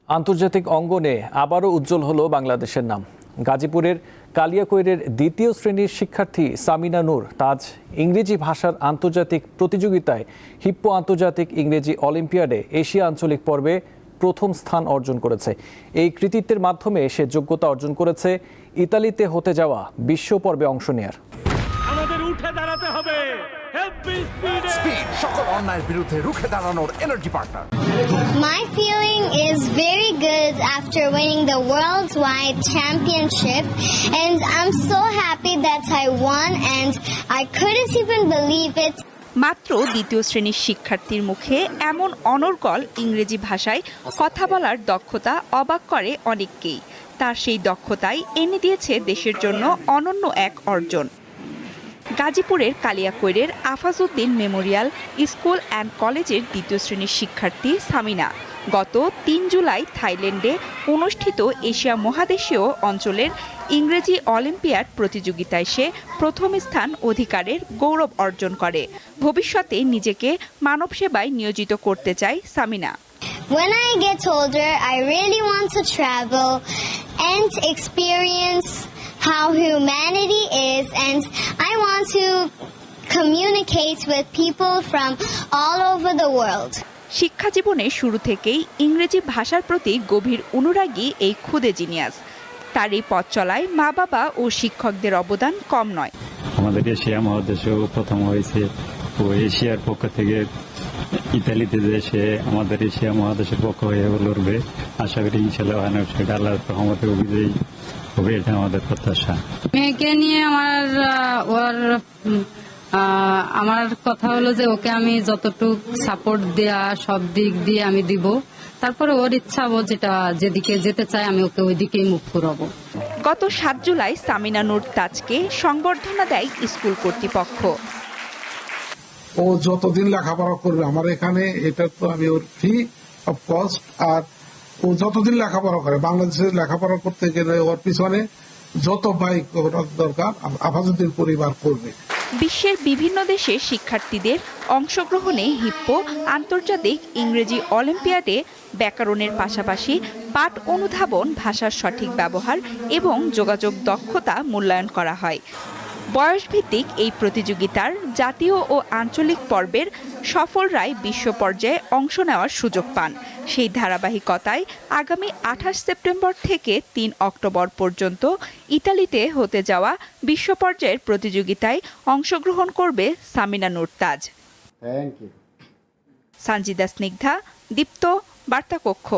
আন্তর্জাতিক অঙ্গনে আবারও উজ্জ্বল হলো বাংলাদেশের নাম। গাজীপুরের কালিয়াকৈরের দ্বিতীয় শ্রেণীর শিক্ষার্থী সামিনা নূর তাজ ইংরেজি ভাষার আন্তর্জাতিক প্রতিযোগিতায় হিপ্পো আন্তর্জাতিক ইংরেজি অলিম্পিয়াডে এশিয়া আঞ্চলিক পর্বে প্রথম স্থান অর্জন করেছে। এই কৃতিত্বের মাধ্যমে সে যোগ্যতা অর্জন করেছে ইতালিতে হতে যাওয়া বিশ্ব পর্বে অংশ নেয়ার। আমাদের উঠে দাঁড়াতে হবে। স্পিড সকল অন্যায়ের বিরুদ্ধে রুখে দাঁড়ানোর energy partner. My feeling is very good after winning the worldwide championship, and I'm so happy that I won and I couldn't even believe it. মাত্র দ্বিতীয় শ্রেণীর শিক্ষার্থীর মুখে এমন অনর্গল ইংরেজি ভাষায় কথা বলার দক্ষতা অবাক করে অনেককেই। তার সেই দক্ষতাই এনে দিয়েছে দেশের জন্য অনন্য এক অর্জন। গাজীপুরের কালিয়াকৈরের আফাজউদ্দিন মেমোরিয়াল স্কুল অ্যান্ড কলেজের দ্বিতীয় শ্রেণীর শিক্ষার্থী সামিনা গত ৩ জুলাই থাইল্যান্ডে অনুষ্ঠিত এশিয়া মহাদেশীয় অঞ্চলের ইংরেজি অলিম্পিয়াড প্রতিযোগিতায় সে প্রথম স্থান অধিকারের গৌরব অর্জন করে। ভবিষ্যতে নিজেকে মানব সেবায় নিয়োজিত করতে চায় Samina. When I get older, I really want to travel and experience how humanity is, and I want to communicate with people from all over the world. শিক্ষা জীবনের শুরু থেকেই ইংরেজি ভাষার প্রতি গভীর অনুরাগী এই খুদে জিনিয়াস। তার এই পথ চলায় মা বাবা ও শিক্ষকদের অবদান কম নয়। আমাদের এশিয়া মহাদেশেও প্রথম হয়েছে, ও এশিয়ার পক্ষ থেকে ইতালিতে এসে আমাদের এশিয়া মহাদেশের পক্ষ হয়ে লড়বে। আশা করি ইনশাআল্লাহ সেটা আল্লাহর রহমতে বিজয়ী হবে, এটা আমাদের প্রত্যাশা। মেয়েকে নিয়ে আমার কথা হলো যে ওকে আমি যতটুকু সাপোর্ট দেয়া সব দিক দিয়ে আমি দিব। তারপরে ওর ইচ্ছা, ও যেদিকে যেতে চায় আমি ওকে ওই দিকেই মুভ করাবো। গত ৭ জুলাই সামিনা নূর তাজকে সংবর্ধনা দেয় স্কুল কর্তৃপক্ষ। ও যতদিন লেখাপড়া করবে আমার এখানে, এটা তো আমি ওর ফ্রি অফ কস্ট। আর ও যতদিন লেখাপড়া করে, বাংলাদেশে লেখাপড়া করতে গেলে ওর পিছনে যত ব্যয় করার দরকার আফাজউদ্দিন পরিবার করবে। বিশ্বের বিভিন্ন দেশের শিক্ষার্থীদের অংশগ্রহণে হিপ্পো আন্তর্জাতিক ইংরেজি অলিম্পিয়াডে ব্যাকরণের পাশাপাশি পাঠ অনুধাবন, ভাষার সঠিক ব্যবহার এবং যোগাযোগ দক্ষতা মূল্যায়ন করা হয়। বয়সভিত্তিক এই প্রতিযোগিতার জাতীয় ও আঞ্চলিক পর্বের সফলরাই বিশ্ব পর্যায়ে অংশ নেওয়ার সুযোগ পান। সেই ধারাবাহিকতায় আগামী ২৮ সেপ্টেম্বর থেকে ৩ অক্টোবর পর্যন্ত ইতালিতে হতে যাওয়া বিশ্ব পর্যায়ের প্রতিযোগিতায় অংশগ্রহণ করবে সামিনা নূর তাজ। Thank you. সঞ্জিদা স্নিগ্ধা, দীপ্ত, বার্তা কক্ষ।